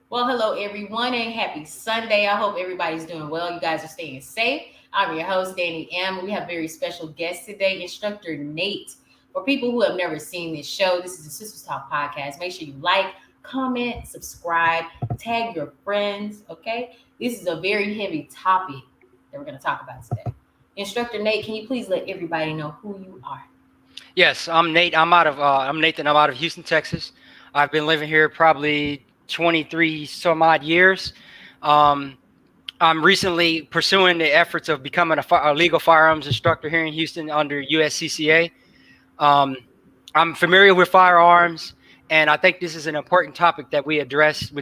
Well, hello everyone and happy Sunday. I hope everybody's doing well. You guys are staying safe. I'm your host, Danny M. We have a very special guest today, Instructor Nate. For people who have never seen this show, this is the Sisters Talk podcast. Make sure you like, comment, subscribe, tag your friends, okay? This is a very heavy topic that we're going to talk about today. Instructor Nate, can you please let everybody know who you are? Yes, I'm Nate. I'm Nathan. I'm out of Houston, Texas. I've been living here probably 23 some odd years. Um, I'm recently pursuing the efforts of becoming a legal firearms instructor here in Houston under USCCA. Um, I'm familiar with firearms, and I think this is an important topic that we address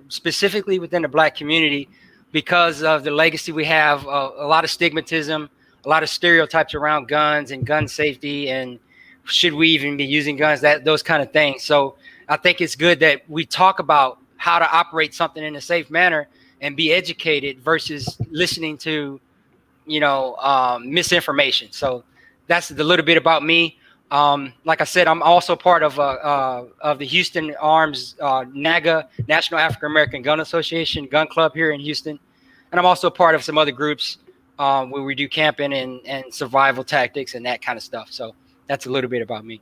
specifically within the Black community because of the legacy we have, a lot of stigmatism, a lot of stereotypes around guns and gun safety, and should we even be using guns, those kind of things. So I think it's good that we talk about how to operate something in a safe manner and be educated versus listening to, misinformation. So that's a little bit about me. Like I said, I'm also part of the Houston Arms NAGA, National African American Gun Association gun club here in Houston, and I'm also part of some other groups where we do camping and survival tactics and that kind of stuff. So that's a little bit about me.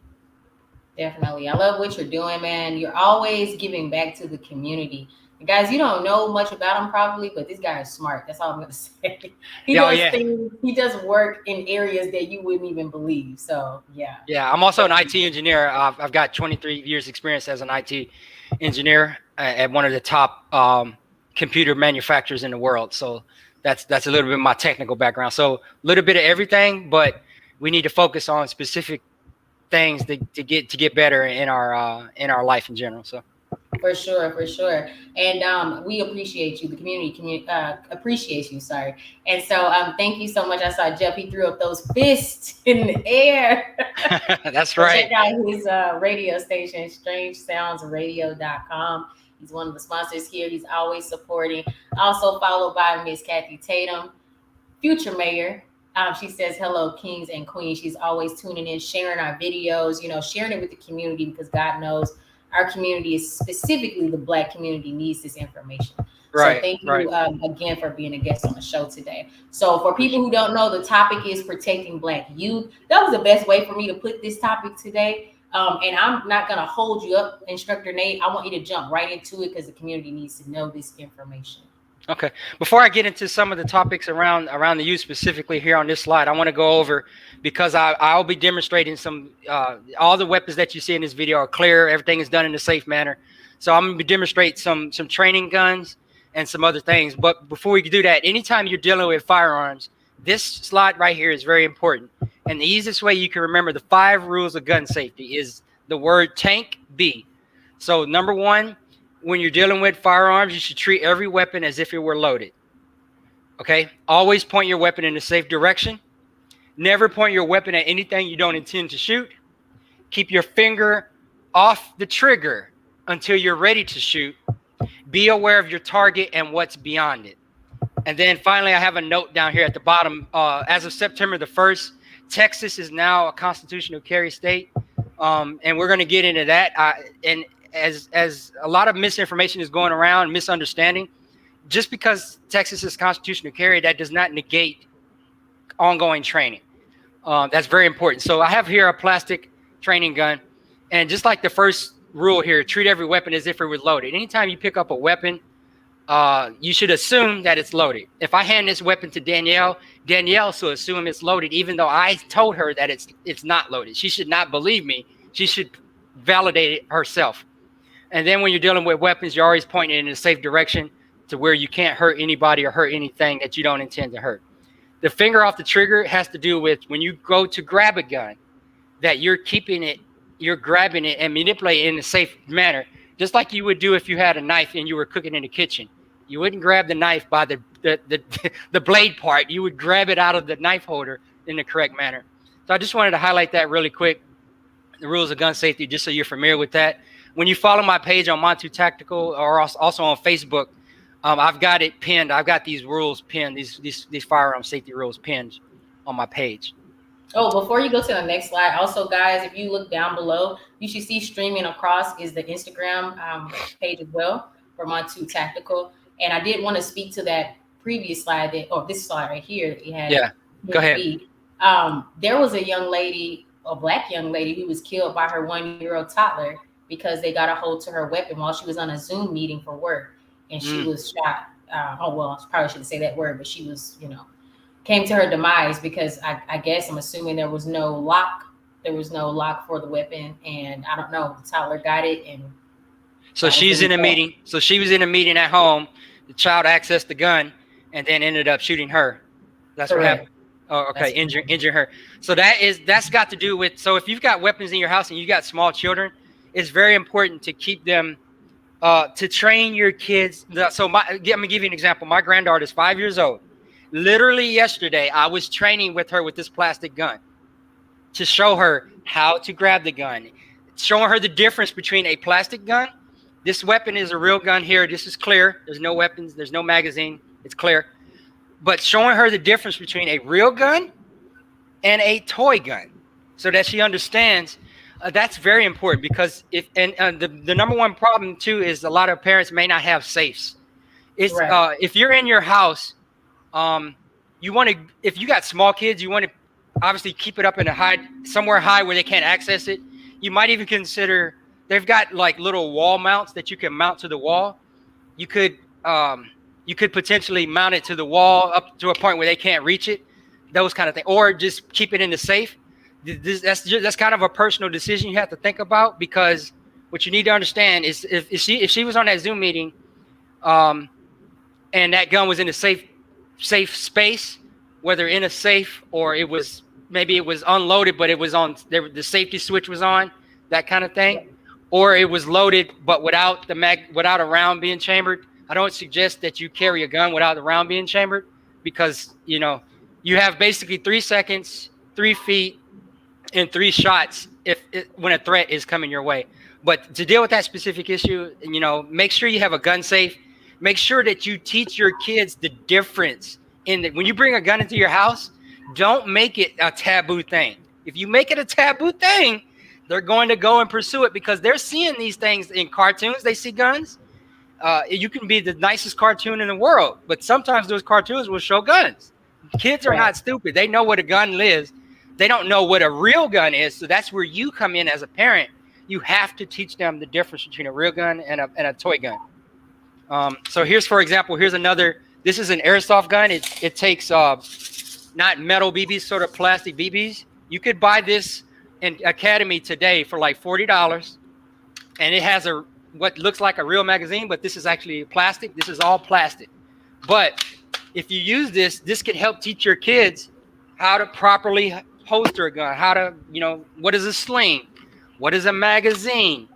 Definitely. I love what you're doing, man. You're always giving back to the community. And guys, you don't know much about him probably, but this guy is smart. That's all I'm going to say. He Yeah, oh, does yeah. things, he does work in areas that you wouldn't even believe. So, yeah. Yeah, I'm also an IT engineer. I've got 23 years experience as an IT engineer at one of the top computer manufacturers in the world. So that's a little bit of my technical background. So a little bit of everything, but we need to focus on specific things to get better in our life in general. So For sure, for sure. And we appreciate you. The community appreciates you, sorry. And so thank you so much. I saw Jeff, he threw up those fists in the air. that's So right. check out his radio station, strangesoundsradio.com. He's one of the sponsors here. He's always supporting. Also followed by Miss Kathy Tatum, future mayor. She says, hello, kings and queens. She's always tuning in, sharing our videos, sharing it with the community because God knows our community is specifically the Black community needs this information. So Right, thank right. you again for being a guest on the show today. So for people who don't know, the topic is protecting Black youth. That was the best way for me to put this topic today. And I'm not going to hold you up, Instructor Nate. I want you to jump right into it because the community needs to know this information. Okay. Before I get into some of the topics around the youth specifically here on this slide, I want to go over because I'll be demonstrating some all the weapons that you see in this video are clear. Everything is done in a safe manner. So I'm going to demonstrate some training guns and some other things. But before we do that, anytime you're dealing with firearms, this slide right here is very important. And the easiest way you can remember the 5 rules of gun safety is the word tank B. So number 1. When you're dealing with firearms, you should treat every weapon as if it were loaded. Okay? Always point your weapon in a safe direction. Never point your weapon at anything you don't intend to shoot. Keep your finger off the trigger until you're ready to shoot. Be aware of your target and what's beyond it. And then finally, I have a note down here at the bottom. As of September the 1st, Texas is now a constitutional carry state. And we're going to get into that. And as a lot of misinformation is going around, misunderstanding, just because Texas is constitutional carry, that does not negate ongoing training. That's very important. So I have here a plastic training gun, and just like the first rule here, treat every weapon as if it were loaded. Anytime you pick up a weapon, you should assume that it's loaded. If I hand this weapon to Danielle should assume it's loaded, even though I told her that it's not loaded. She should not believe me. She should validate it herself. And then when you're dealing with weapons, you're always pointing in a safe direction to where you can't hurt anybody or hurt anything that you don't intend to hurt. The finger off the trigger has to do with when you go to grab a gun, that you're grabbing it and manipulating it in a safe manner, just like you would do if you had a knife and you were cooking in the kitchen. You wouldn't grab the knife by the blade part. You would grab it out of the knife holder in the correct manner. So I just wanted to highlight that really quick, the rules of gun safety, just so you're familiar with that. When you follow my page on Montutactical or also on Facebook, I've got it pinned. I've got these rules pinned, these firearm safety rules pinned on my page. Oh, before you go to the next slide, also, guys, if you look down below, you should see streaming across is the Instagram page as well. for Montutactical. And I did want to speak to that previous slide this slide right here that you had. Yeah, go ahead. There was a young lady, a black young lady, who was killed by her 1-year-old toddler because they got a hold to her weapon while she was on a Zoom meeting for work, and she was shot. I probably shouldn't say that word, but she was, came to her demise because I guess I'm assuming there was no lock. There was no lock for the weapon, and I don't know. The toddler got it, and so she's in a meeting. So she was in a meeting at home. The child accessed the gun, and then ended up shooting her. That's correct. What happened. Oh, okay. Injure her. So that's got to do with. So if you've got weapons in your house and you got small children, it's very important to keep them. To train your kids. So I'm gonna give you an example. My granddaughter is 5 years old. Literally yesterday, I was training with her with this plastic gun to show her how to grab the gun, showing her the difference between a plastic gun. This weapon is a real gun here. This is clear. There's no weapons. There's no magazine. It's clear. But showing her the difference between a real gun and a toy gun so that she understands. That's very important because the number one problem too is a lot of parents may not have safes. If you're in your house, if you got small kids, you want to obviously keep it up in somewhere high where they can't access it. You might even consider, they've got like little wall mounts that you can mount to the wall. You could potentially mount it to the wall up to a point where they can't reach it, those kind of things, or just keep it in the safe. That's kind of a personal decision you have to think about, because what you need to understand is if she was on that Zoom meeting, and that gun was in a safe space, whether in a safe or maybe it was unloaded, but it was on there, the safety switch was on, that kind of thing, or it was loaded but without a round being chambered. I don't suggest that you carry a gun without the round being chambered, because you have basically 3 seconds, 3 feet, and 3 shots when a threat is coming your way. But to deal with that specific issue, make sure you have a gun safe. Make sure that you teach your kids the difference when you bring a gun into your house. Don't make it a taboo thing. If you make it a taboo thing, they're going to go and pursue it because they're seeing these things in cartoons. They see guns. You can be the nicest cartoon in the world, but sometimes those cartoons will show guns. Kids are not stupid. They know what a gun is. They don't know what a real gun is. So that's where you come in as a parent. You have to teach them the difference between a real gun and a toy gun. So for example, here's another. This is an airsoft gun. It takes not metal BBs, sort of plastic BBs. You could buy this in Academy today for like $40, and it has what looks like a real magazine, but this is actually plastic. This is all plastic. But if you use this can help teach your kids how to properly holster a gun, what is a sling, what is a magazine,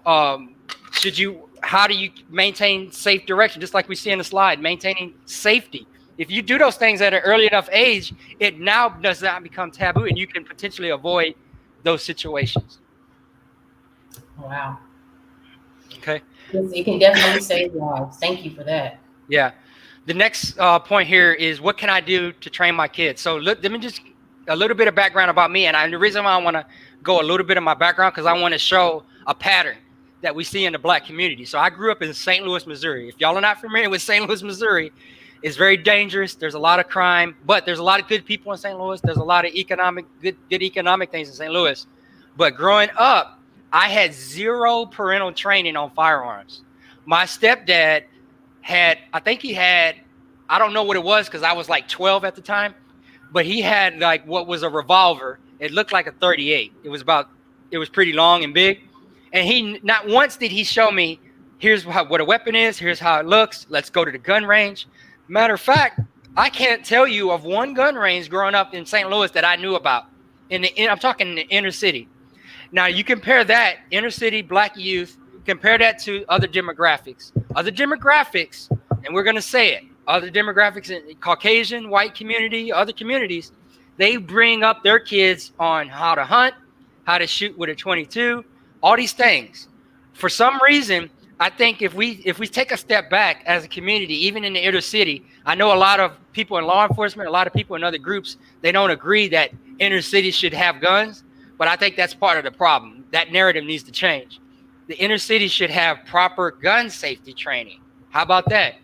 how do you maintain safe direction, just like we see in the slide, maintaining safety. If you do those things at an early enough age, it now does not become taboo, and you can potentially avoid those situations. Wow. Okay. It can definitely save lives. Thank you for that. Yeah. The next point here is, what can I do to train my kids? So let me just a little bit of background about me. And the reason why I want to go a little bit of my background, because I want to show a pattern that we see in the Black community. So I grew up in St. Louis, Missouri. If y'all are not familiar with St. Louis, Missouri, it's very dangerous. There's a lot of crime, but there's a lot of good people in St. Louis. There's a lot of good economic things in St. Louis. But growing up, I had zero parental training on firearms. My stepdad I don't know what it was because I was like 12 at the time, but he had like what was a revolver. It looked like a 38. It was pretty long and big. And he, not once did he show me, here's what a weapon is, here's how it looks, let's go to the gun range. Matter of fact, I can't tell you of one gun range growing up in St. Louis that I knew about. I'm talking in the inner city. Now you compare that, inner city Black youth, compare that to other demographics. Other demographics, and we're going to say it, other demographics in Caucasian, white community, other communities, they bring up their kids on how to hunt, how to shoot with a 22, all these things. For some reason, I think if we take a step back as a community, even in the inner city, I know a lot of people in law enforcement, a lot of people in other groups, they don't agree that inner cities should have guns, but I think that's part of the problem. That narrative needs to change. the inner city should have proper gun safety training. How about that?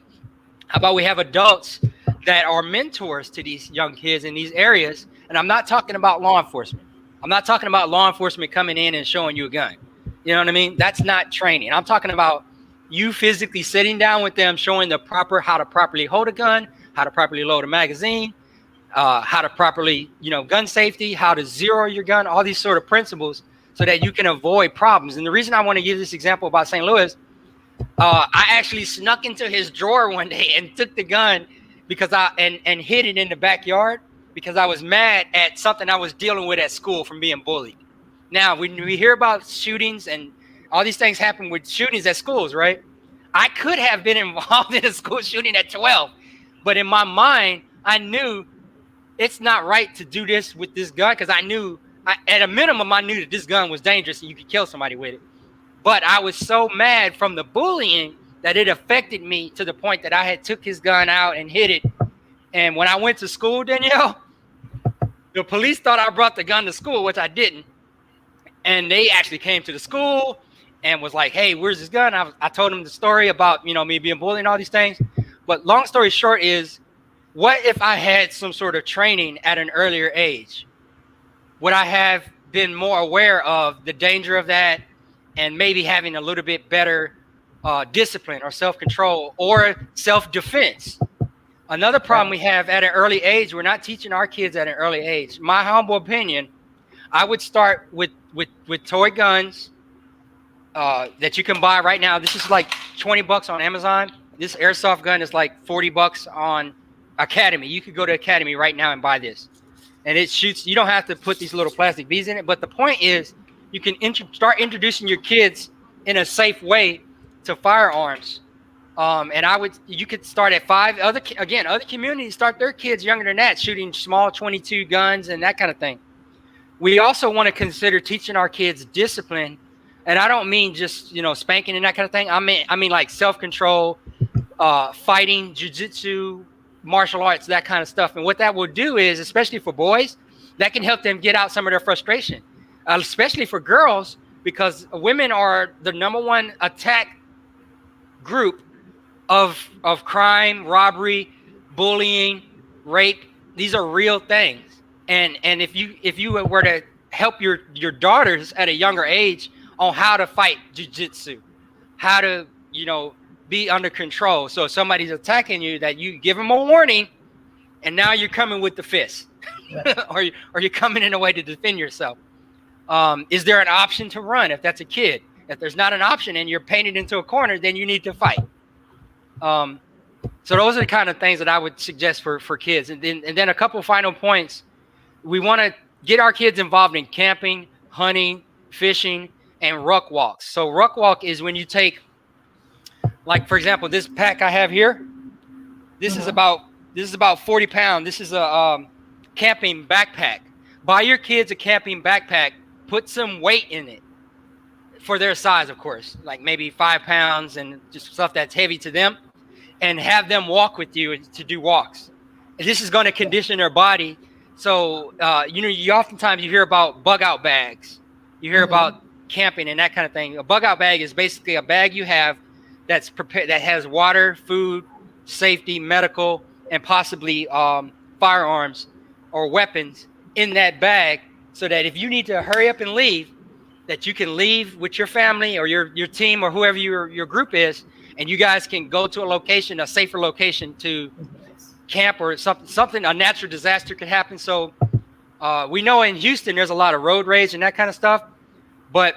How about we have adults that are mentors to these young kids in these areas? And I'm not talking about law enforcement. I'm not talking about law enforcement coming in and showing you a gun. You know what I mean? That's not training. I'm talking about you physically sitting down with them, showing the how to properly hold a gun, how to properly load a magazine, how to properly, gun safety, how to zero your gun, all these sort of principles so that you can avoid problems. And the reason I want to give this example about St. Louis, I actually snuck into his drawer one day and took the gun because and hid it in the backyard because I was mad at something I was dealing with at school from being bullied. Now, when we hear about shootings and all these things happen with shootings at schools, right? I could have been involved in a school shooting at 12, but in my mind, I knew it's not right to do this with this gun because at a minimum, I knew that this gun was dangerous and you could kill somebody with it. But I was so mad from the bullying that it affected me to the point that I had took his gun out and hid it. And when I went to school, Danielle, the police thought I brought the gun to school, which I didn't. And they actually came to the school and was like, hey, where's this gun? I told them the story about, me being bullied and all these things. But long story short is, what if I had some sort of training at an earlier age? Would I have been more aware of the danger of that and maybe having a little bit better discipline or self-control or self-defense? Another problem we have at an early age, we're not teaching our kids at an early age. My humble opinion, I would start with toy guns that you can buy right now. This is like $20 on Amazon. This airsoft gun is like $40 on Academy. You could go to Academy right now and buy this. And it shoots, you don't have to put these little plastic beads in it. But the point is, you can start introducing your kids in a safe way to firearms. And you could start at 5. Other communities start their kids younger than that, shooting small 22 guns and that kind of thing. We also want to consider teaching our kids discipline. And I don't mean just, spanking and that kind of thing. I mean like self-control, fighting, jiu-jitsu, martial arts, that kind of stuff. And what that will do is, especially for boys, that can help them get out some of their frustration, especially for girls, because women are the number one attack group of crime, robbery, bullying, rape. These are real things. And if you were to help your daughters at a younger age on how to fight jiu-jitsu, how to, be under control. So if somebody's attacking you, that you give them a warning, and now you're coming with the fist, or you're coming in a way to defend yourself. Is there an option to run if that's a kid? If there's not an option and you're painted into a corner, then you need to fight. So those are the kind of things that I would suggest for kids. And then a couple final points. We want to get our kids involved in camping, hunting, fishing, and ruck walks. So ruck walk is when you take, like, for example, this pack I have here, this is about 40 pounds. This is a camping backpack. Buy your kids a camping backpack, put some weight in it for their size, of course, like maybe 5 pounds and just stuff that's heavy to them, and have them walk with you to do walks. And this is going to condition their body. So, you oftentimes you hear about bug out bags. You hear about camping and that kind of thing. A bug out bag is basically a bag you have that's prepared, that has water, food, safety, medical, and possibly firearms or weapons in that bag, so that if you need to hurry up and leave, that you can leave with your family or your team or whoever your group is, and you guys can go to a location, a safer location to camp, or something, a natural disaster could happen. So we know in Houston there's a lot of road rage and that kind of stuff, but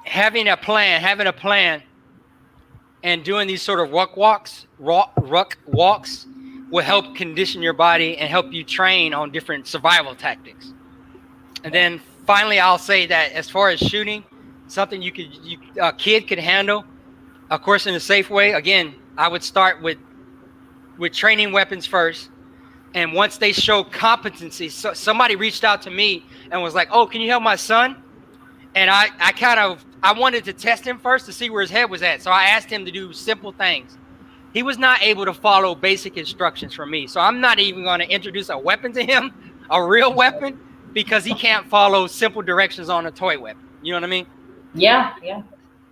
having a plan and doing these sort of ruck walks will help condition your body and help you train on different survival tactics. And then finally, I'll say that as far as shooting, something a kid could handle, of course, in a safe way. Again, I would start with training weapons first. And once they show competency, somebody reached out to me and was like, oh, can you help my son? And I wanted to test him first to see where his head was at. So I asked him to do simple things. He was not able to follow basic instructions from me. So I'm not even going to introduce a weapon to him, a real weapon, because he can't follow simple directions on a toy weapon. You know what I mean? Yeah.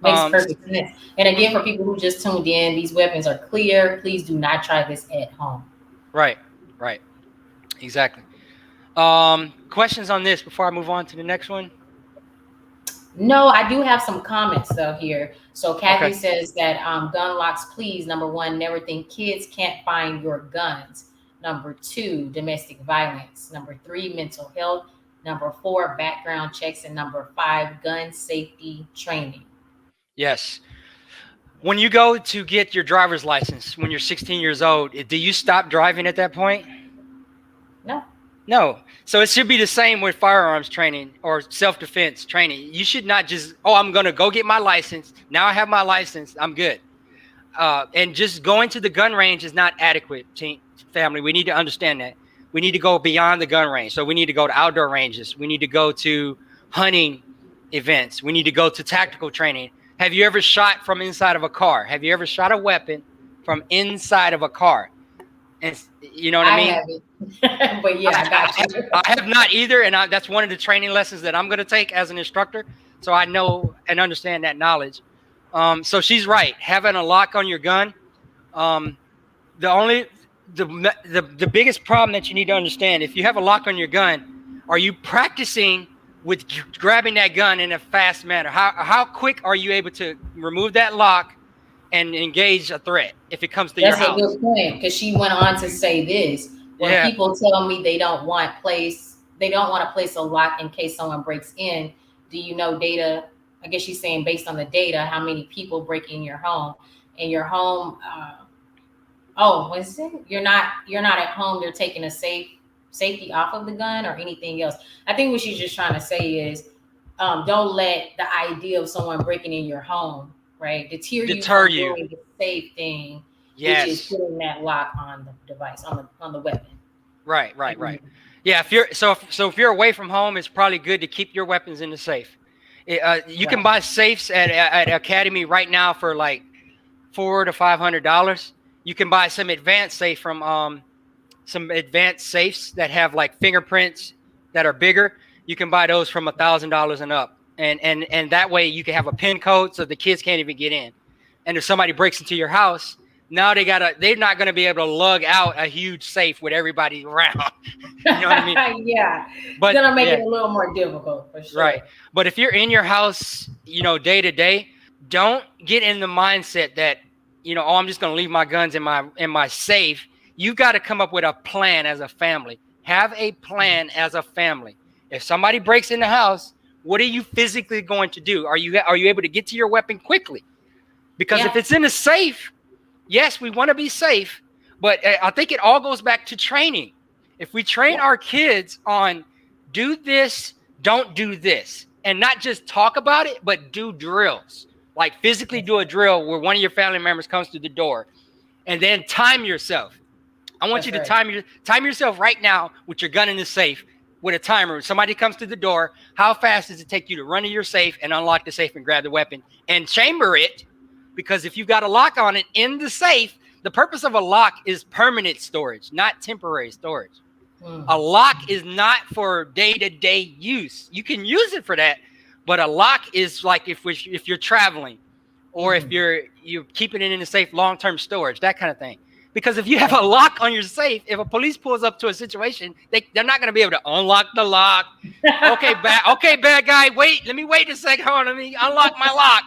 Makes perfect sense. And again, for people who just tuned in, these weapons are clear. Please do not try this at home. Right. Right. Exactly. Questions on this before I move on to the next one? No, I do have some comments though here. So Kathy Okay. says that gun locks, please. Number one, never think kids can't find your guns. Number two, domestic violence. Number three, mental health. Number four, background checks. And number five, gun safety training. Yes. When you go to get your driver's license when you're 16 years old, do you stop driving at that point? No. No. So it should be the same with firearms training or self-defense training. You should not just, oh, I'm going to go get my license. Now I have my license. I'm good. And just going to the gun range is not adequate, family. We need to understand that. We need to go beyond the gun range. So we need to go to outdoor ranges. We need to go to hunting events. We need to go to tactical training. Have you ever shot from inside of a car? Have you ever shot a weapon from inside of a car? And you know what I mean? Haven't. But yeah, I got you. I have not either. And that's one of the training lessons that I'm going to take as an instructor. So I know and understand that knowledge. So she's right. Having a lock on your gun. The biggest problem that you need to understand, if you have a lock on your gun, are you practicing with grabbing that gun in a fast manner? How quick are you able to remove that lock and engage a threat if it comes to your house? That's a good point, because she went on to say this. When people tell me they don't want to place a lock in case someone breaks in, do you know data? I guess she's saying based on the data, how many people break in your home, and your home, you're not at home, they're taking a safety off of the gun or anything else. I think what she's just trying to say is don't let the idea of someone breaking in your home, right, deter you from doing the safe thing, which is putting that lock on the device, on the weapon. Right. Yeah, if you're away from home, it's probably good to keep your weapons in the safe. You can buy safes at Academy right now for like $400 to $500. You can buy some advanced safe from some advanced safes that have like fingerprints that are bigger. You can buy those from $1,000 and up, and that way you can have a pin code so the kids can't even get in. And if somebody breaks into your house, now they're not going to be able to lug out a huge safe with everybody around. You know what I mean? Yeah. But it's going to make it a little more difficult for sure. Right. But if you're in your house, day to day, don't get in the mindset that, I'm just going to leave my guns in my safe. You've got to come up with a plan as a family. Have a plan as a family. If somebody breaks in the house, what are you physically going to do? Are you able to get to your weapon quickly? Because if it's in a safe, yes, we want to be safe, but I think it all goes back to training. If we train our kids on do this, don't do this, and not just talk about it, but do drills, like physically do a drill where one of your family members comes to the door, and then time yourself. I want you to time yourself right now with your gun in the safe with a timer. Somebody comes to the door. How fast does it take you to run to your safe and unlock the safe and grab the weapon and chamber it? Because if you've got a lock on it in the safe, the purpose of a lock is permanent storage, not temporary storage. A lock is not for day-to-day use. You can use it for that, but a lock is like if you're traveling or if you're keeping it in the safe, long-term storage, that kind of thing. Because if you have a lock on your safe, if a police pulls up to a situation, they're not going to be able to unlock the lock. Okay, bad guy, wait, let me wait a second. Hold on, let me unlock my lock.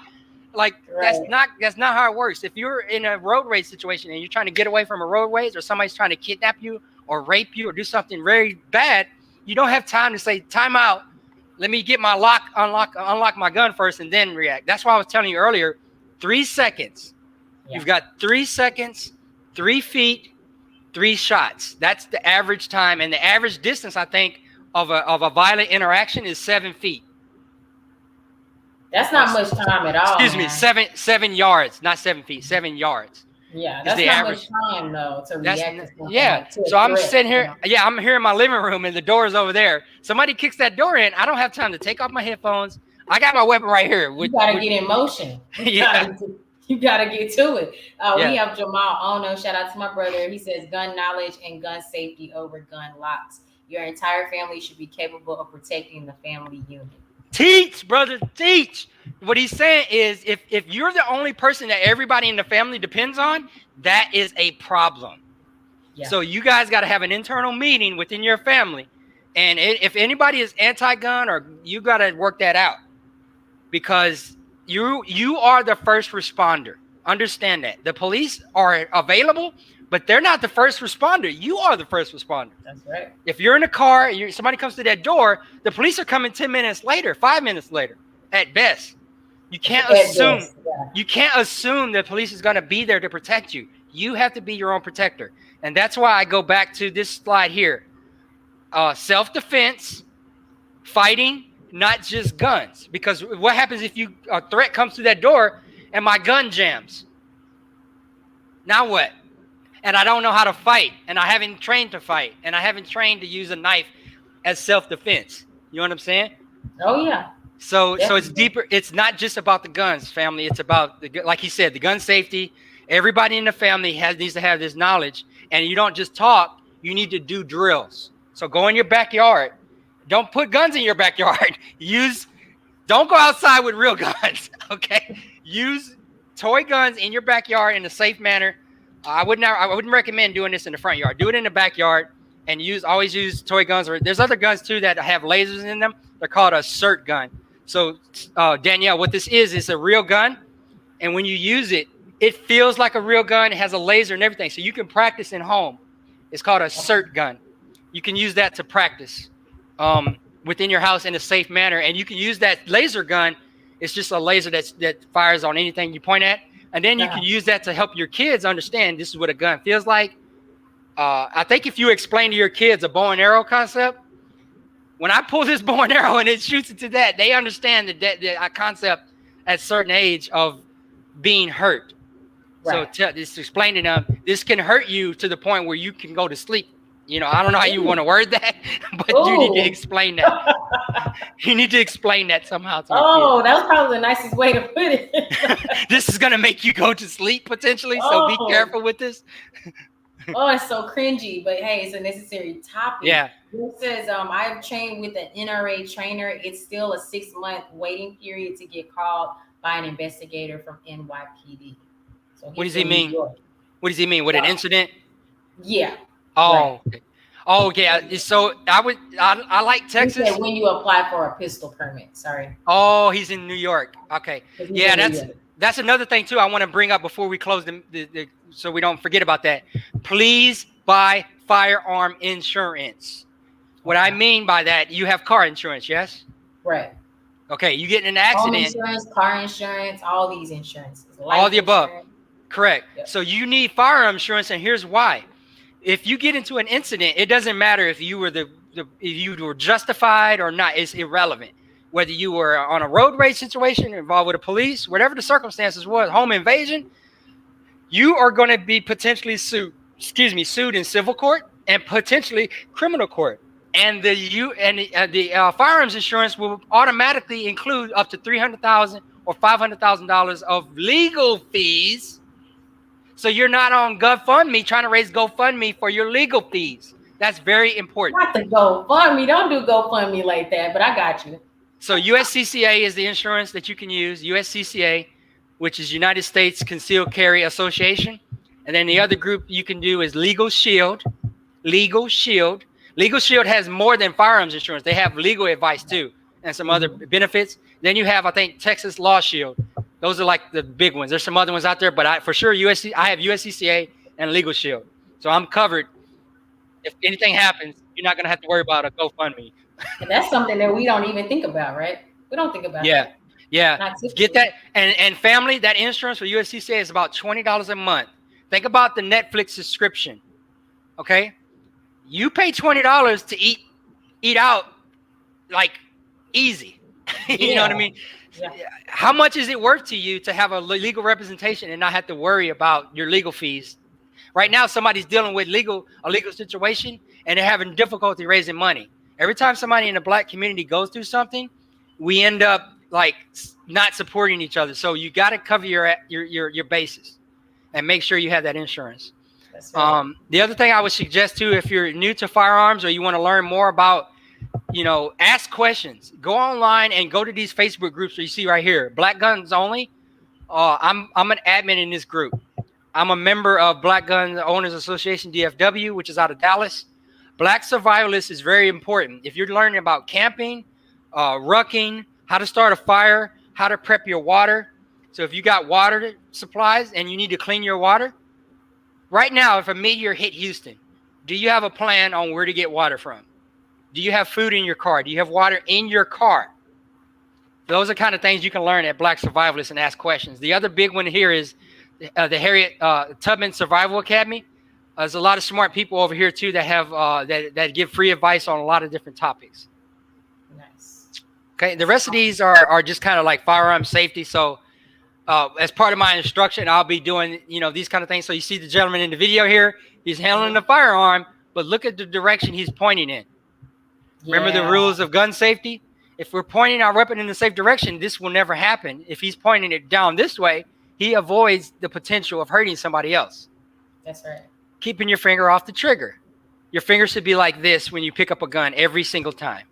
Like that's not how it works. If you're in a road rage situation and you're trying to get away from a road rage, or somebody's trying to kidnap you or rape you or do something very bad, you don't have time to say time out. Let me get my unlock my gun first and then react. That's why I was telling you earlier, 3 seconds. Yeah. You've got 3 seconds, 3 feet, 3 shots. That's the average time, and the average distance I think of a violent interaction is 7 feet. That's not much time at all. Excuse me, 7 yards, not 7 feet, 7 yards. Yeah, that's not much time though to react. So I'm sitting here. Yeah, I'm here in my living room and the door is over there. Somebody kicks that door in. I don't have time to take off my headphones. I got my weapon right here. You gotta get in motion. You gotta get to it. We have Jamal Ono. Shout out to my brother. He says gun knowledge and gun safety over gun locks. Your entire family should be capable of protecting the family unit. Teach, brother, teach. What he's saying is if you're the only person that everybody in the family depends on, that is a problem. Yeah. So you guys got to have an internal meeting within your family. And if anybody is anti-gun, or you got to work that out, because you are the first responder. Understand that. The police are available, but they're not the first responder. You are the first responder. That's right. If you're in a car, somebody comes to that door, the police are coming 10 minutes later, 5 minutes later, at best. You can't assume. Yeah. You can't assume the police is going to be there to protect you. You have to be your own protector, and that's why I go back to this slide here: self-defense, fighting, not just guns. Because what happens if a threat comes through that door and my gun jams? Now what? And I don't know how to fight, and I haven't trained to fight, and I haven't trained to use a knife as self-defense. You know what I'm saying? Oh yeah. So it's deeper. It's not just about the guns, family. It's about like he said, the gun safety. Everybody in the family needs to have this knowledge, and you don't just talk. You need to do drills. So go in your backyard. Don't put guns in your backyard. Don't go outside with real guns. Okay. Use toy guns in your backyard in a safe manner. I wouldn't recommend doing this in the front yard. Do it in the backyard, and always use toy guns. Or there's other guns too that have lasers in them. They're called a SIRT gun. So Danielle, what this is a real gun, and when you use it, it feels like a real gun. It has a laser and everything, so you can practice in home. It's called a SIRT gun. You can use that to practice within your house in a safe manner, and you can use that laser gun. It's just a laser that fires on anything you point at. And then you can use that to help your kids understand this is what a gun feels like. I think if you explain to your kids a bow and arrow concept, when I pull this bow and arrow and it shoots into that, they understand that concept at a certain age of being hurt. Right. So just explain to them, this can hurt you to the point where you can go to sleep. You know, I don't know how you want to word that, but you need to explain that. You need to explain that somehow. To your kids. That was probably the nicest way to put it. This is going to make you go to sleep potentially, so be careful with this. It's so cringy, but hey, it's a necessary topic. Yeah. It says, I've trained with an NRA trainer. It's still a 6-month waiting period to get called by an investigator from NYPD. So what does he mean? What does he mean? With an incident? Yeah. Oh, right. Okay. Oh, yeah. So I like Texas. When you apply for a pistol permit. Sorry. Oh, he's in New York. Okay. Yeah, that's another thing too. I want to bring up before we close so we don't forget about that. Please buy firearm insurance. What I mean by that, you have car insurance, yes? Right. Okay. You get in an accident. Home insurance, car insurance, all these insurances. All the above. Correct. Yep. So you need firearm insurance, and here's why. If you get into an incident, it doesn't matter if you were if you were justified or not. It's irrelevant. Whether you were on a road rage situation involved with the police, whatever the circumstances was, home invasion, you are going to be potentially sued in civil court and potentially criminal court. And the firearms insurance will automatically include up to $300,000 or $500,000 of legal fees. So you're not on GoFundMe trying to raise GoFundMe for your legal fees. That's very important. Not the GoFundMe. Don't do GoFundMe like that, but I got you. So USCCA is the insurance that you can use. USCCA, which is United States Concealed Carry Association. And then the other group you can do is Legal Shield. Legal Shield. Legal Shield has more than firearms insurance. They have legal advice too and some other benefits. Then you have, I think, Texas Law Shield. Those are like the big ones. There's some other ones out there, but I have USCCA and Legal Shield. So I'm covered. If anything happens, you're not going to have to worry about a GoFundMe. And that's something that we don't even think about, right? We don't think about that. Yeah. Get that. And family, that insurance for USCCA is about $20 a month. Think about the Netflix subscription. Okay? You pay $20 to eat out like easy. You know what I mean? Yeah. How much is it worth to you to have a legal representation and not have to worry about your legal fees? Right now, somebody's dealing with a legal situation and they're having difficulty raising money. Every time somebody in the Black community goes through something, we end up like not supporting each other. So you got to cover your bases and make sure you have that insurance. That's right. The other thing I would suggest too, if you're new to firearms or you want to learn more about ask questions. Go online and go to these Facebook groups that you see right here. Black Guns Only. I'm an admin in this group. I'm a member of Black Gun Owners Association, DFW, which is out of Dallas. Black Survivalist is very important. If you're learning about camping, rucking, how to start a fire, how to prep your water. So if you got water supplies and you need to clean your water, right now, if a meteor hit Houston, do you have a plan on where to get water from? Do you have food in your car? Do you have water in your car? Those are kind of things you can learn at Black Survivalist and ask questions. The other big one here is the Harriet Tubman Survival Academy. There's a lot of smart people over here too that have that give free advice on a lot of different topics. Nice. Okay, the rest of these are just kind of like firearm safety. So as part of my instruction, I'll be doing these kind of things. So you see the gentleman in the video here, he's handling the firearm, but look at the direction he's pointing in. Yeah. Remember the rules of gun safety? If we're pointing our weapon in the safe direction, this will never happen. If he's pointing it down this way, he avoids the potential of hurting somebody else. That's right. Keeping your finger off the trigger. Your finger should be like this when you pick up a gun every single time.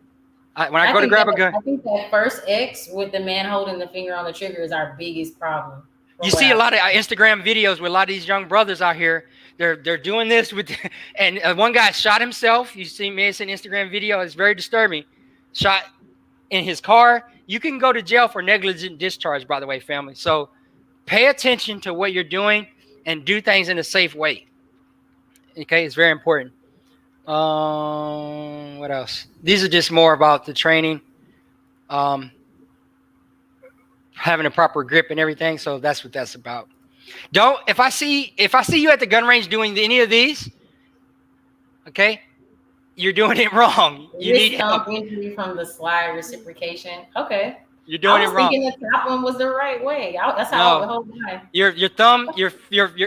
When I go to grab a gun. I think that first X with the man holding the finger on the trigger is our biggest problem. You see a lot of Instagram videos with a lot of these young brothers out here. They're doing this with, and one guy shot himself. You may have seen an Instagram video. It's very disturbing. Shot in his car. You can go to jail for negligent discharge, by the way, family. So pay attention to what you're doing and do things in a safe way. Okay, it's very important. What else? These are just more about the training, having a proper grip and everything. So that's what that's about. If I see you at the gun range doing any of these, okay, you're doing it wrong. You need help. Injury from the slide reciprocation. Okay. You're doing it wrong. I was thinking the top one was the right way. That's how I would hold mine. Your thumb, your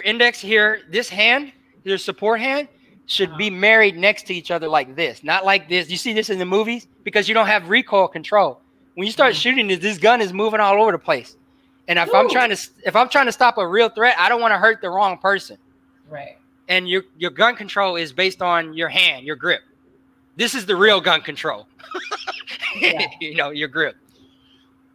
index here, this hand, your support hand should be married next to each other like this, not like this. You see this in the movies because you don't have recoil control. When you start shooting this gun is moving all over the place. And if I'm trying to stop a real threat, I don't want to hurt the wrong person. Right. And your gun control is based on your hand, your grip. This is the real gun control. Your grip.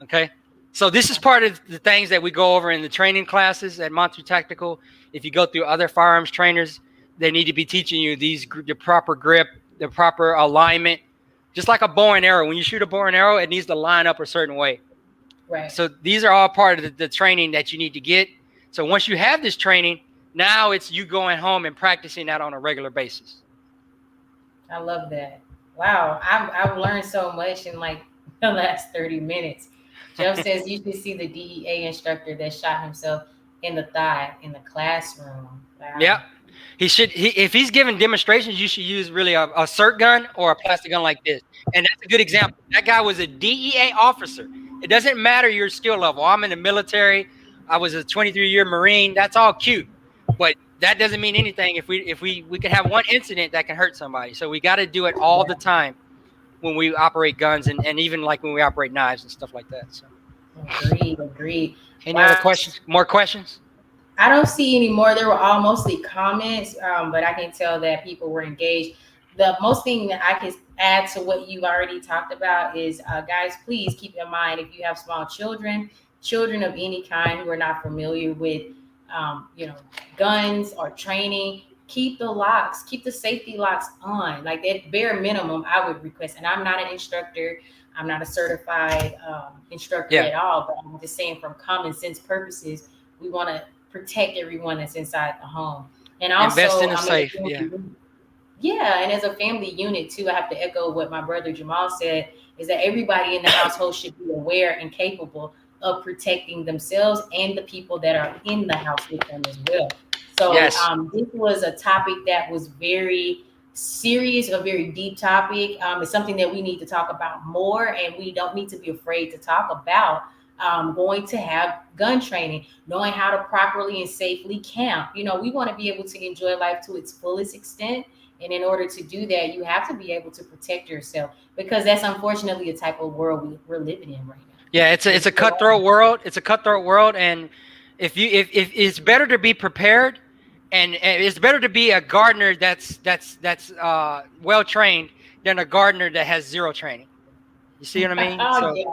Okay. So this is part of the things that we go over in the training classes at Montutactical. If you go through other firearms trainers, they need to be teaching you the proper grip, the proper alignment. Just like a bow and arrow. When you shoot a bow and arrow, it needs to line up a certain way. Right. So these are all part of the training that you need to get. So once you have this training, now it's you going home and practicing that on a regular basis. I love that. Wow. I've learned so much in like the last 30 minutes. Jeff says you should see the DEA instructor that shot himself in the thigh in the classroom. Wow. Yeah. If he's giving demonstrations, you should use really a CERT gun or a plastic gun like this. And that's a good example. That guy was a DEA officer. It doesn't matter your skill level. I'm in the military. I was a 23-year Marine. That's all cute. But that doesn't mean anything if we could have one incident that can hurt somebody. So we got to do it all the time when we operate guns and even like when we operate knives and stuff like that. So Agreed. Any other questions? More questions? I don't see any more. They were all mostly comments, but I can tell that people were engaged. The most thing that I can add to what you've already talked about is, guys, please keep in mind if you have small children of any kind who are not familiar with, guns or training, keep the safety locks on. Like at bare minimum, I would request, and I'm not an instructor. I'm not a certified instructor at all, but I'm just saying from common sense purposes, we want to protect everyone that's inside the home. And also invest in a safe, Yeah, and as a family unit too, I have to echo what my brother Jamal said, is that everybody in the household should be aware and capable of protecting themselves and the people that are in the house with them as well. So this was a topic that was very serious, a very deep topic. It's something that we need to talk about more, and we don't need to be afraid to talk about. Going to have gun training, knowing how to properly and safely camp. We want to be able to enjoy life to its fullest extent. And in order to do that, you have to be able to protect yourself, because that's unfortunately the type of world we're living in right now. Yeah, it's a cutthroat world. It's a cutthroat world. And if it's better to be prepared, and it's better to be a gardener that's well trained than a gardener that has zero training. You see what I mean? Oh So yeah.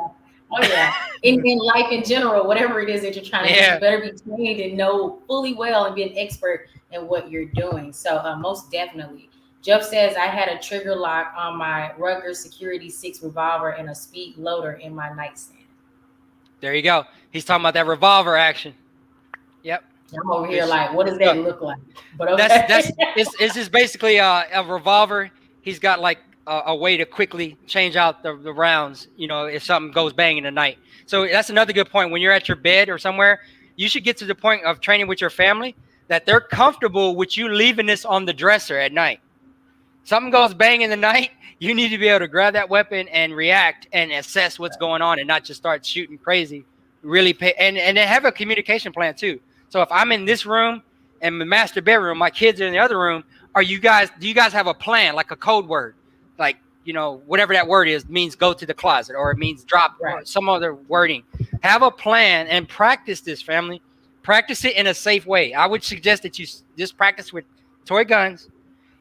Oh yeah. In life in general, whatever it is that you're trying to do, you yeah, better be trained and know fully well and be an expert in what you're doing. So most definitely. Jeff says I had a trigger lock on my Ruger Security 6 revolver and a speed loader in my nightstand. there you go. He's talking about that revolver action. Yep. I'm over here Which like, what does that look, look like? But okay. it's just basically a revolver. He's got like a way to quickly change out the rounds, you know, if something goes bang in the night. So that's another good point. When you're at your bed or somewhere, you should get to the point of training with your family that they're comfortable with you leaving this on the dresser at night. Something goes bang in the night, you need to be able to grab that weapon and react and assess what's going on and not just start shooting crazy. Really pay and then have a communication plan too. So if I'm in this room and the master bedroom, my kids are in the other room, do you guys have a plan, like a code word? Like, you know, whatever that word is means go to the closet, or it means drop, Right. or some other wording. Have a plan and practice this, family. Practice it in a safe way. I would suggest that you just practice with toy guns.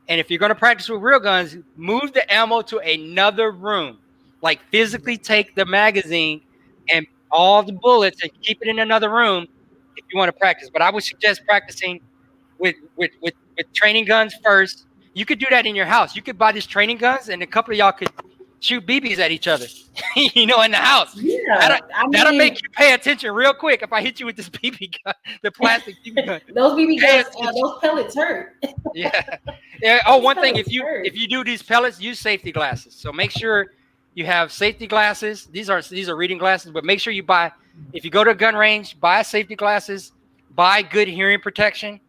And if you're going to practice with real guns, move the ammo to another room. Like physically take the magazine and all the bullets and keep it in another room if you want to practice. But I would suggest practicing with training guns first. You could do that in your house. You could buy these training guns, and a couple of y'all could shoot BBs at each other, you know, in the house. Yeah, That'll make you pay attention real quick. If I hit you with this BB gun, the plastic BB gun, those BB guns, those pellets hurt. yeah. Oh, one thing, if you do these pellets, use safety glasses. So make sure you have safety glasses. These are reading glasses, but make sure you buy. If you go to a gun range, buy safety glasses. Buy good hearing protection.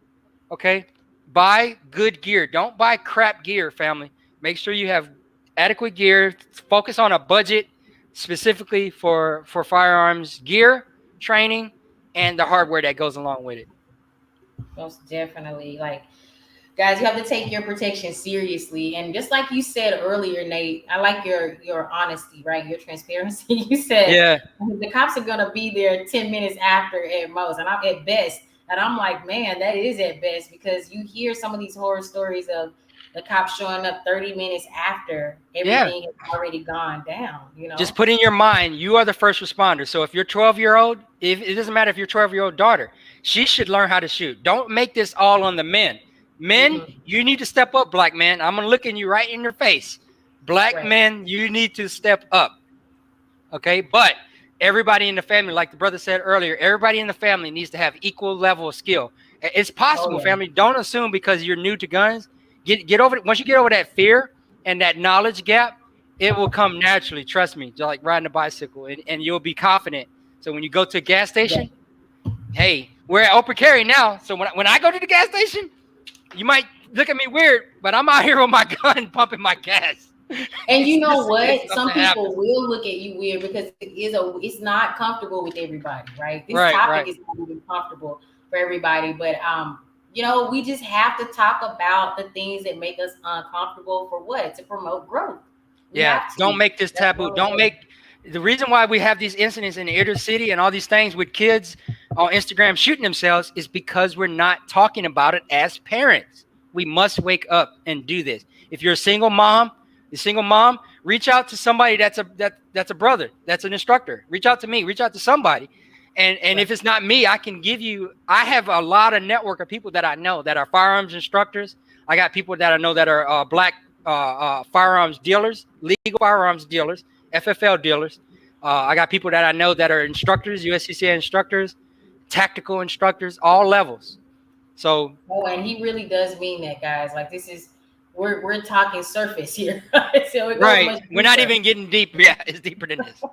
Okay, buy good gear. Don't buy crap gear, family. Make sure you have adequate gear. Focus on a budget specifically for firearms gear, training, and the hardware that goes along with it. Most definitely. Like, guys, you have to take your protection seriously. And just like you said earlier, Nate, I like your honesty, right? Your transparency. You said the cops are gonna be there 10 minutes after at most, and I'm at best. And I'm like, man, that is at best, because you hear some of these horror stories of the cops showing up 30 minutes after everything has already gone down, you know? Just put in your mind, you are the first responder. So if you're 12-year-old, if it doesn't matter if your 12-year-old daughter, she should learn how to shoot. Don't make this all on the men. Men, you need to step up, black men. I'm going to look in you right in your face. Black men, you need to step up. Okay? But everybody in the family, like the brother said earlier, everybody in the family needs to have equal level of skill. It's possible, family. Don't assume because you're new to guns. Get over it. Once you get over that fear and that knowledge gap, it will come naturally. Trust me, just like riding a bicycle, and you'll be confident. So when you go to a gas station, hey, we're at open carry now. So when I go to the gas station, you might look at me weird, but I'm out here with my gun pumping my gas. And you know what? Some people will look at you weird because it's not comfortable with everybody, right? This topic is not even comfortable for everybody, but you know, we just have to talk about the things that make us uncomfortable. For what? To promote growth. Don't make this taboo. Don't make the reason why we have these incidents in the inner city and all these things with kids on Instagram shooting themselves is because we're not talking about it as parents. We must wake up and do this. If you're a single mom, reach out to somebody that's a brother, that's an instructor. Reach out to me, reach out to somebody. And if it's not me, I have a lot of network of people that I know that are firearms instructors. I got people that I know that are black firearms dealers, legal firearms dealers, FFL dealers. I got people that I know that are instructors, USCCA instructors, tactical instructors, all levels. So and he really does mean that, guys. Like, this is we're talking surface here. So we're not even getting deep. Yeah, it's deeper than this.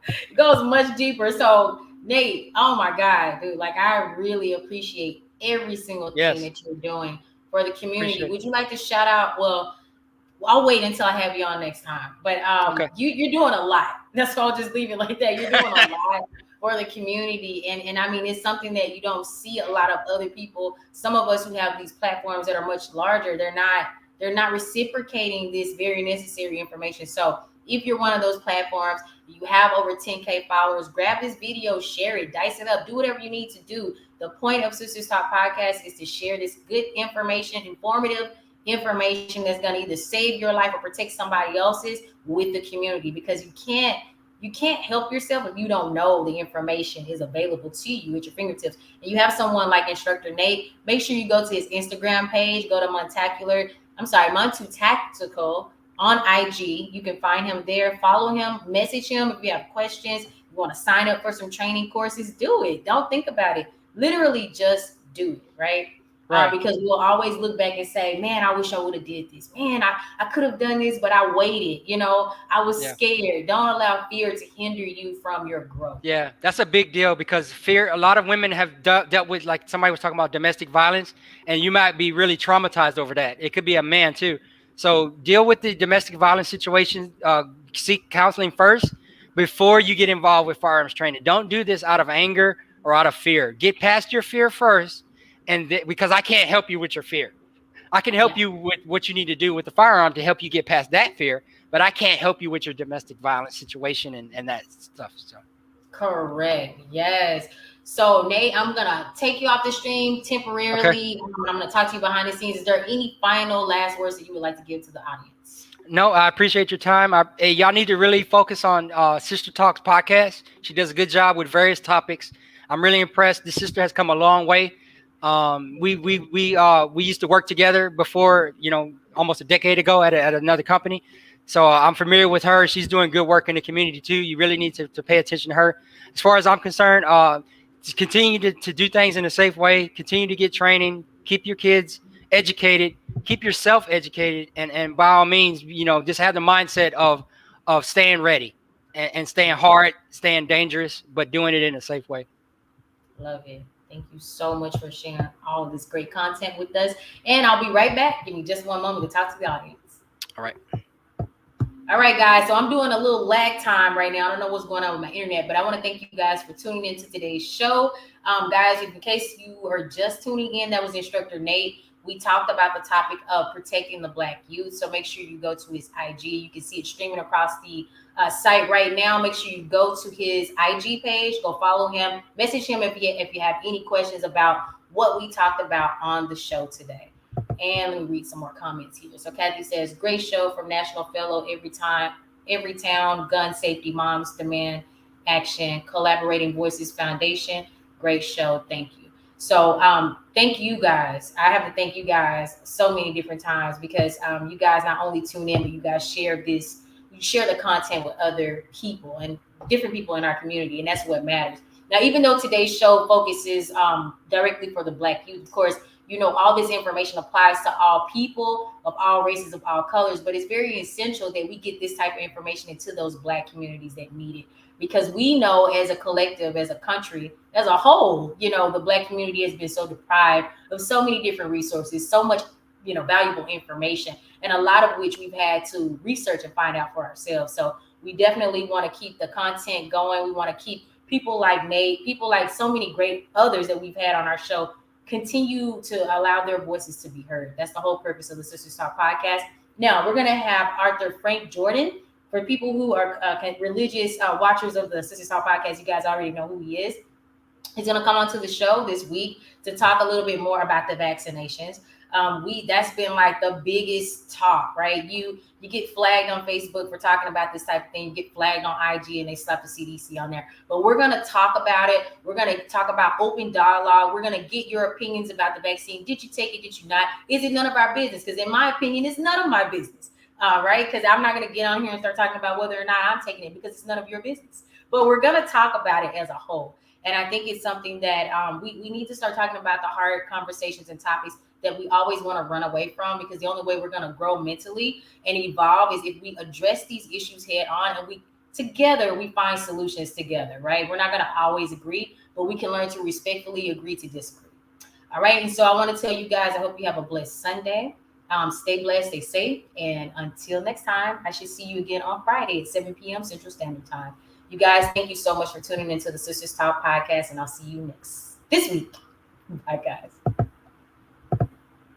It goes much deeper. So Nate, oh my God, dude, like, I really appreciate every single thing that you're doing for the community. Would you like to shout out? Well, I'll wait until I have you on next time. But you're doing a lot. That's why I'll just leave it like that. You're doing a lot for the community. And I mean, it's something that you don't see a lot of other people. Some of us who have these platforms that are much larger, they're not reciprocating this very necessary information. So if you're one of those platforms, you have over 10K followers, grab this video, share it, dice it up, do whatever you need to do. The point of Sisters Talk Podcast is to share this good information, informative information that's going to either save your life or protect somebody else's with the community, because you can't help yourself if you don't know the information is available to you at your fingertips. And you have someone like Instructor Nate, make sure you go to his Instagram page, go to Montutactical on IG. You can find him there, follow him, message him if you have questions, you want to sign up for some training courses, do it. Don't think about it. Literally just do it, right? Because we'll always look back and say, man, I wish I would have did this. Man, I could have done this, but I waited. I was scared. Don't allow fear to hinder you from your growth. Yeah, that's a big deal, because fear, a lot of women have dealt with, like somebody was talking about, domestic violence, and you might be really traumatized over that. It could be a man too. So deal with the domestic violence situation. Seek counseling first before you get involved with firearms training. Don't do this out of anger or out of fear. Get past your fear first. And because I can't help you with your fear. I can help you with what you need to do with the firearm to help you get past that fear, but I can't help you with your domestic violence situation and that stuff. So correct. Yes. So Nate, I'm gonna take you off the stream temporarily. Okay. I'm gonna talk to you behind the scenes. Is there any final last words that you would like to give to the audience? No, I appreciate your time. Y'all need to really focus on Sister Talks podcast. She does a good job with various topics. I'm really impressed. The sister has come a long way. We used to work together before, almost a decade ago at another company. So I'm familiar with her. She's doing good work in the community too. You really need to pay attention to her. As far as I'm concerned, continue to do things in a safe way. Continue to get training. Keep your kids educated. Keep yourself educated. And by all means, just have the mindset of staying ready and staying hard, staying dangerous, but doing it in a safe way. Love it. Thank you so much for sharing all of this great content with us. And I'll be right back. Give me just one moment to talk to the audience. All right. All right, guys. So I'm doing a little lag time right now. I don't know what's going on with my internet, but I want to thank you guys for tuning into today's show. Guys, in case you are just tuning in, that was Instructor Nate. We talked about the topic of protecting the Black youth. So make sure you go to his IG. You can see it streaming across the site right now. Make sure you go to his IG page, go follow him, message him if you have any questions about what we talked about on the show today. And let me read some more comments here. So Kathy says, great show from National Fellow every town, gun safety moms demand action, collaborating voices foundation. Great show. Thank you. So thank you guys. I have to thank you guys so many different times, because you guys not only tune in, but you guys share this. You share the content with other people and different people in our community, and that's what matters. Now, even though today's show focuses directly for the Black youth, of course, all this information applies to all people of all races, of all colors, but it's very essential that we get this type of information into those Black communities that need it, because we know as a collective, as a country, as a whole, the Black community has been so deprived of so many different resources, so much valuable information, and a lot of which we've had to research and find out for ourselves. So we definitely want to keep the content going. We want to keep people like Nate, people like so many great others that we've had on our show, continue to allow their voices to be heard. That's the whole purpose of the Sisters Talk podcast. Now we're going to have Arthur Frank Jordan. For people who are religious watchers of the Sisters Talk podcast, you guys already know who he is. He's going to come onto the show this week to talk a little bit more about the vaccinations. That's been like the biggest talk, right? You get flagged on Facebook for talking about this type of thing. You get flagged on IG and they slap the CDC on there. But we're going to talk about it. We're going to talk about open dialogue. We're going to get your opinions about the vaccine. Did you take it? Did you not? Is it none of our business? Because in my opinion, it's none of my business, right? Because I'm not going to get on here and start talking about whether or not I'm taking it, because it's none of your business. But we're going to talk about it as a whole. And I think it's something that we need to start talking about, the hard conversations and topics that we always want to run away from, because the only way we're going to grow mentally and evolve is if we address these issues head on, and we find solutions together, right? We're not going to always agree, but we can learn to respectfully agree to disagree. All right. And so I want to tell you guys, I hope you have a blessed Sunday. Stay blessed, stay safe. And until next time, I should see you again on Friday at 7 p.m. Central Standard Time. You guys, thank you so much for tuning into the Sisters Talk podcast, and I'll see you this week. Bye, guys.